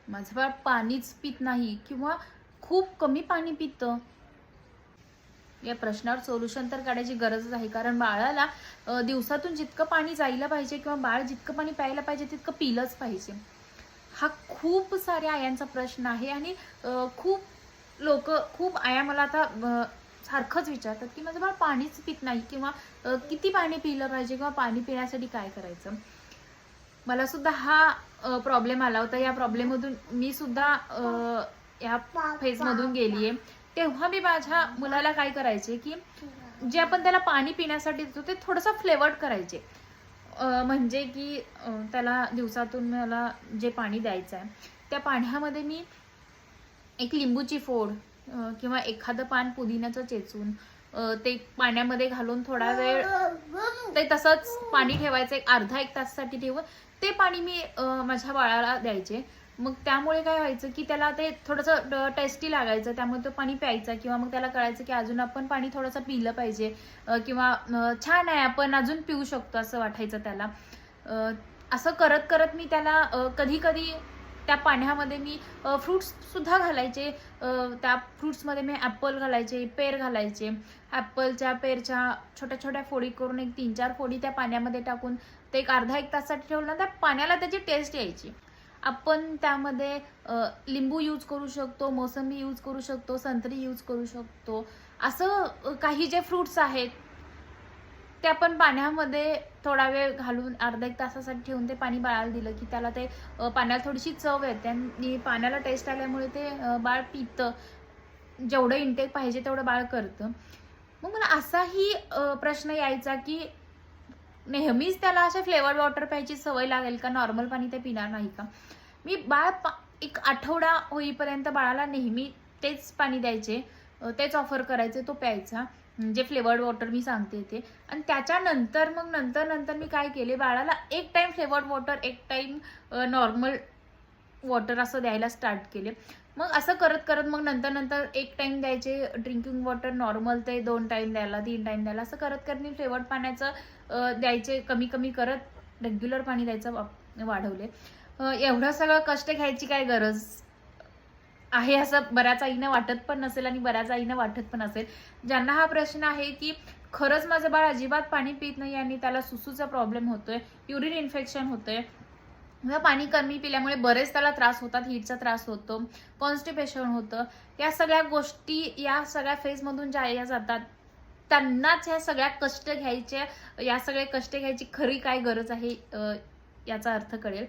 माझं बाळ पाणीच पित नाही किंवा खूप कमी पाणी पितं, या प्रश्नावर सोल्युशन तर काढायची गरजच आहे. कारण बाळाला दिवसातून जितकं पाणी जायला पाहिजे किंवा बाळ जितकं पाणी प्यायला पाहिजे तितकं पिलंच पाहिजे. हा खूप साऱ्या आयांचा प्रश्न आहे. आणि खूप आया मला आता सारखंच विचारतात की माझं बाळ पाणीच पित नाही किंवा किती पाणी पिलं पाहिजे किंवा पाणी पिण्यासाठी काय करायचं. मला सुद्धा हा प्रॉब्लेम आला होता. या प्रॉब्लेममधून मी सुद्धा या फेजमधून गेलीये. तेव्हा मी माझ्या मुलाला काय करायचे की जे आपण त्याला पाणी पिण्यासाठी देतो ते थोडंसं फ्लेवर्ड करायचे. म्हणजे की त्याला दिवसातून मला जे पाणी द्यायचं आहे त्या पाण्यामध्ये मी एक लिंबूची फोड किंवा एखादं पान पुदिन्याचं चेचून ते पाण्यामध्ये घालून थोडा वेळ ते तसंच पाणी ठेवायचं, एक अर्धा एक तासासाठी ठेवून ते पाणी मी माझ्या बाळाला द्यायचे. मग त्यामुळे काय व्हायचं की त्याला ते थोडंसं टेस्टी लागायचं, त्यामुळे तो पाणी प्यायचा किंवा मग त्याला कळायचं की अजून आपण पाणी थोडंसं पिलं पाहिजे किंवा छान आहे आपण अजून पिऊ शकतो असं वाटायचं त्याला. असं करत करत मी त्याला कधी कधी त्या पाण्यामध्ये मी फ्रुट्स सुद्धा घालायचे. त्या फ्रुट्समध्ये मी ॲपल घालायचे, पेर घालायचे. ॲपलच्या पेरच्या छोट्या छोट्या फोडी करून एक 3-4 फोडी त्या पाण्यामध्ये टाकून ते एक अर्धा एक तासासाठी ठेवलं ना, त्या पाण्याला त्याची टेस्ट यायची. आपण त्यामध्ये लिंबू यूज करू शकतो, मोसंबी यूज करू शकतो, संत्री यूज करू शकतो. असं काही जे फ्रुट्स आहेत ते आपण पाण्यामध्ये थोडा वेळ घालून अर्धा एक तासासाठी ठेवून ते पाणी बाळाला दिलं की त्याला ते पाण्याला थोडीशी चव येते आणि पाण्याला टेस्ट आल्यामुळे ते बाळ पितं. जेवढं इंटेक पाहिजे तेवढं बाळ करतं. मग मला असाही प्रश्न यायचा की नेहमीच त्याला असे फ्लेवर्ड वॉटर प्यायची सवय लागेल का, नॉर्मल पाणी ते पिणार नाही का. मी एक आठवडा होईपर्यंत बाळाला नेहमी तेच पाणी द्यायचे, तेच ऑफर करायचे, तो प्यायचा, जे फ्लेवर्ड वॉटर मी सांगते ते. आणि त्याच्यानंतर मग नंतर मी काय केले, बाळाला एक टाइम फ्लेवर्ड वॉटर, एक टाइम नॉर्मल वॉटर असं द्यायला स्टार्ट केले. मग असं करत करत मग नंतर एक टाइम द्यायचे ड्रिंकिंग वॉटर नॉर्मल, ते 2 टाइम द्यायला, 3 टाइम द्यायला, असं करत करत मी फ्लेवर्ड पाण्याचं द्यायचे कमी कमी करत रेग्युलर पाणी द्यायचं वाढवले. एवढं सगळं कष्ट घ्यायची काय गरज आहे असं बऱ्याच आईनं वाटत पण नसेल आणि बऱ्याच आईनं वाटत पण असेल. ज्यांना हा प्रश्न आहे की खरंच माझं बाळ अजिबात पाणी पित नाही आणि त्याला सुसूचा प्रॉब्लेम होतोय, युरिन इन्फेक्शन होतंय, पाणी कमी पिल्यामुळे बरेच त्याला त्रास होतात, हीटचा त्रास होतो, कॉन्स्टिपेशन होतं, या सगळ्या गोष्टी या सगळ्या फेजमधून ज्या जातात त्यांनाच ह्या सगळ्या कष्ट घ्यायचे, या सगळे कष्ट घ्यायची खरी काय गरज आहे याचा अर्थ कळेल.